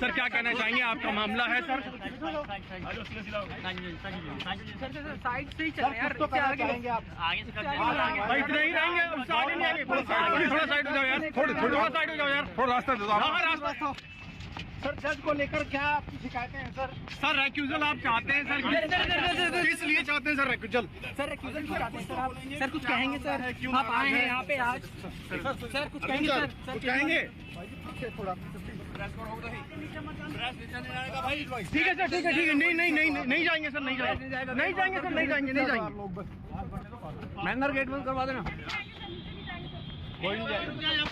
Sir क्या कहना चाहेंगे, आपका मामला है सर? साइड से ही चले यार, आगे से भाई इतने ही रहेंगे, साइड नहीं आएंगे, थोड़ा साइड हो जाओ यार, थोड़ा साइड हो जाओ यार, थोड़ा रास्ता दो। हाँ रास्ता। सर जज को लेकर क्या आपकी शिकायतें हैं सर? सर रेक्यूजल आप चाहते हैं सर? किस लिए चाहते हैं सर रेक्यूजल? सर रेक्यूजल क्यों चाहते हैं सर आप? सर कुछ कहेंगे सर? आप आए हैं यहाँ पे आज, सर कुछ कहेंगे सर? कुछ कहेंगे? ठीक है सर, ठीक है नहीं जाएंगे सर, नहीं जाएंगे। मैनर गेट बंद करवा देना। कोई नहीं जाएगा।